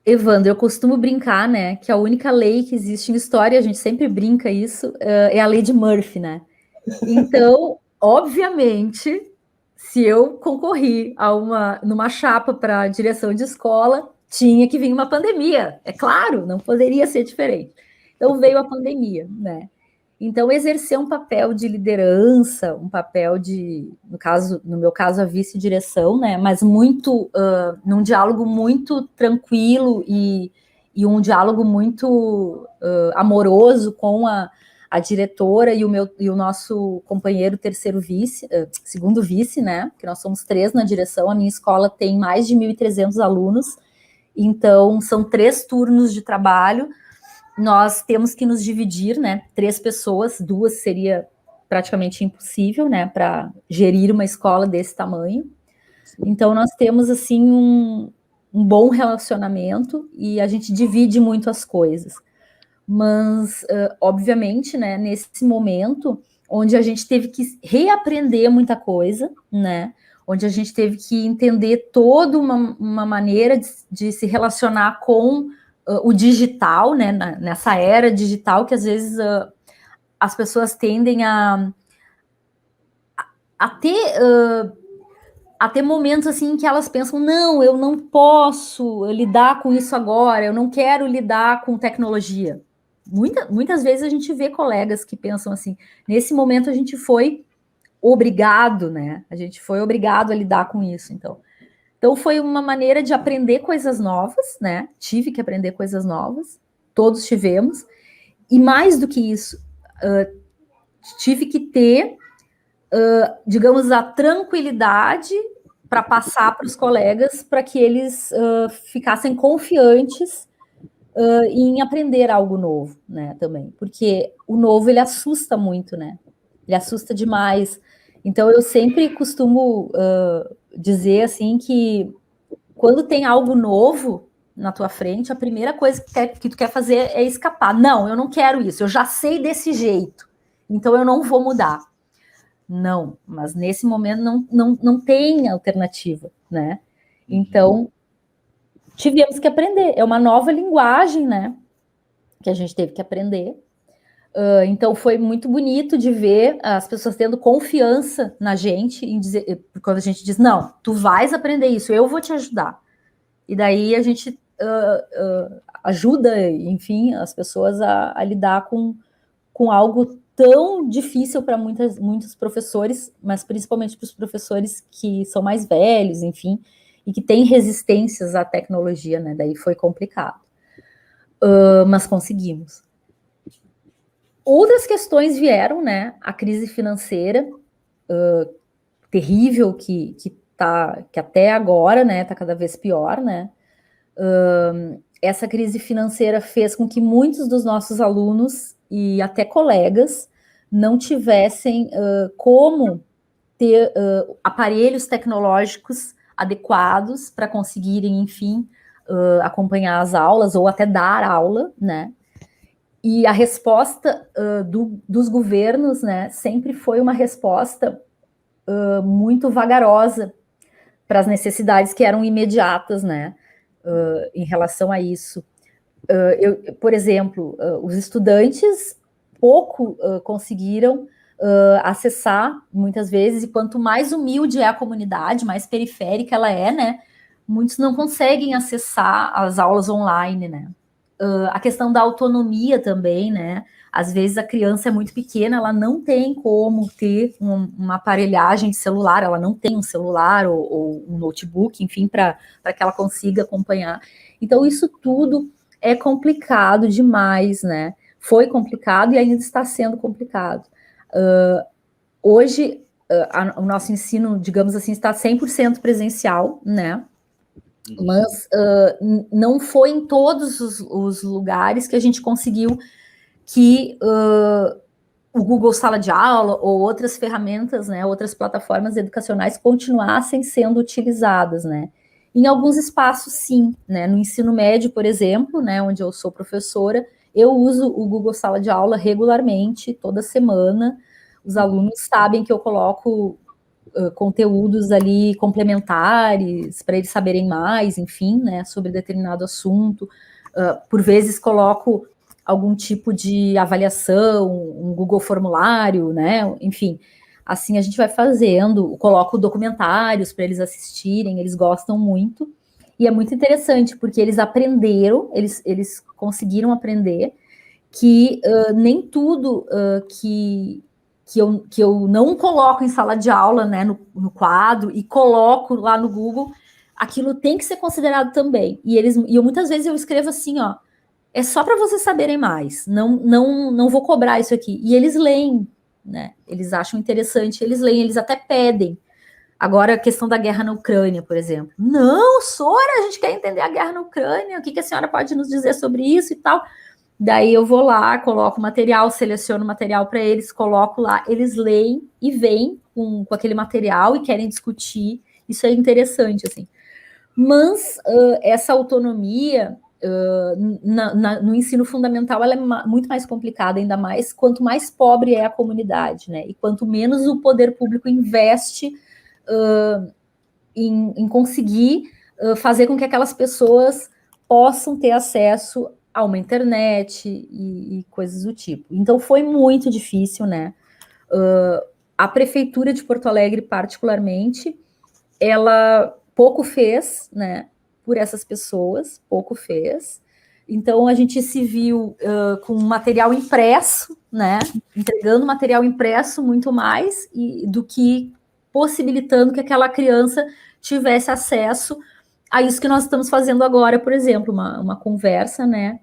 Evandro, eu costumo brincar, né, que a única lei que existe em história, a gente sempre brinca isso, é a lei de Murphy, né? Então, obviamente, se eu concorri numa chapa para direção de escola, tinha que vir uma pandemia. É claro, não poderia ser diferente. Então veio a pandemia, né? Então exercer um papel de liderança, um papel de, no meu caso, a vice-direção, né? Mas muito num diálogo muito tranquilo e um diálogo muito amoroso com a diretora e o nosso companheiro terceiro vice, segundo vice, né? Que nós somos 3 na direção. A minha escola tem mais de 1.300 alunos, então são 3 turnos de trabalho. Nós temos que nos dividir, né? 3 pessoas, 2 seria praticamente impossível, né? Para gerir uma escola desse tamanho. Então nós temos assim um bom relacionamento e a gente divide muito as coisas. Mas, obviamente, né, nesse momento, onde a gente teve que reaprender muita coisa, né, onde a gente teve que entender toda uma maneira de se relacionar com o digital, né, nessa era digital que às vezes as pessoas tendem a ter a ter momentos assim que elas pensam, não, eu não posso lidar com isso agora, eu não quero lidar com tecnologia. Muitas vezes a gente vê colegas que pensam assim, nesse momento a gente foi obrigado, né? A gente foi obrigado a lidar com isso, então foi uma maneira de aprender coisas novas, né? Tive que aprender coisas novas, todos tivemos, e mais do que isso, tive que ter, digamos, a tranquilidade para passar para os colegas, para que eles ficassem confiantes em aprender algo novo, né, também, porque o novo, ele assusta muito, né, ele assusta demais, então eu sempre costumo dizer, assim, que quando tem algo novo na tua frente, a primeira coisa que tu quer fazer é escapar, não, eu não quero isso, eu já sei desse jeito, então eu não vou mudar. Não, mas nesse momento não tem alternativa, né? Então, tivemos que aprender. É uma nova linguagem, né? Que a gente teve que aprender. Então, foi muito bonito de ver as pessoas tendo confiança na gente, em dizer, quando a gente diz, não, tu vais aprender isso, eu vou te ajudar. E daí a gente ajuda, enfim, as pessoas a lidar com algo tão difícil para muitos professores, mas principalmente para os professores que são mais velhos, enfim, e que têm resistências à tecnologia, né? Daí foi complicado. Mas conseguimos. Outras questões vieram, né? A crise financeira terrível que até agora, né, está cada vez pior, né? Essa crise financeira fez com que muitos dos nossos alunos e até colegas não tivessem como ter aparelhos tecnológicos adequados para conseguirem, enfim, acompanhar as aulas ou até dar aula, né? E a resposta dos governos, né, sempre foi uma resposta muito vagarosa para as necessidades que eram imediatas, né? Em relação a isso. Por exemplo, os estudantes pouco conseguiram acessar, muitas vezes, e quanto mais humilde é a comunidade, mais periférica ela é, né? Muitos não conseguem acessar as aulas online, né? A questão da autonomia também, né? Às vezes a criança é muito pequena, ela não tem como ter uma aparelhagem de celular, ela não tem um celular ou um notebook, enfim, para que ela consiga acompanhar. Então, isso tudo é complicado demais, né? Foi complicado e ainda está sendo complicado. Hoje, o nosso ensino, digamos assim, está 100% presencial, né? Mas não foi em todos os lugares que a gente conseguiu que o Google Sala de Aula ou outras ferramentas, né, outras plataformas educacionais continuassem sendo utilizadas, né? Em alguns espaços, sim, né? No ensino médio, por exemplo, né, onde eu sou professora, eu uso o Google Sala de Aula regularmente, toda semana. Os alunos sabem que eu coloco conteúdos ali complementares para eles saberem mais, enfim, né, sobre determinado assunto. Por vezes coloco algum tipo de avaliação, um Google formulário, né, enfim. Assim a gente vai fazendo, coloco documentários para eles assistirem, eles gostam muito. E é muito interessante, porque eles aprenderam, eles conseguiram aprender que nem tudo que eu não coloco em sala de aula, né, no quadro, e coloco lá no Google, aquilo tem que ser considerado também. E eu muitas vezes eu escrevo assim, ó, é só para vocês saberem mais, não vou cobrar isso aqui. E eles leem, né? Eles acham interessante, eles leem, eles até pedem. Agora, a questão da guerra na Ucrânia, por exemplo. Não, Sora, a gente quer entender a guerra na Ucrânia, o que a senhora pode nos dizer sobre isso e tal? Daí eu vou lá, coloco material, seleciono material para eles, coloco lá, eles leem e vêm com aquele material e querem discutir. Isso é interessante, assim. Mas essa autonomia no ensino fundamental ela é muito mais complicada, ainda mais quanto mais pobre é a comunidade, né? E quanto menos o poder público investe em conseguir fazer com que aquelas pessoas possam ter acesso a uma internet e coisas do tipo. Então foi muito difícil, né? A prefeitura de Porto Alegre, particularmente, ela pouco fez, né? Por essas pessoas, pouco fez. Então a gente se viu com material impresso, né? Entregando material impresso muito mais do que possibilitando que aquela criança tivesse acesso a isso que nós estamos fazendo agora, por exemplo, uma conversa, né?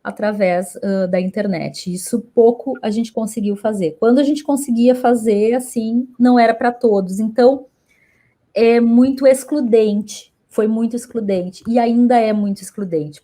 Através da internet. Isso pouco a gente conseguiu fazer. Quando a gente conseguia fazer, assim, não era para todos. Então, é muito excludente. Foi muito excludente. E ainda é muito excludente.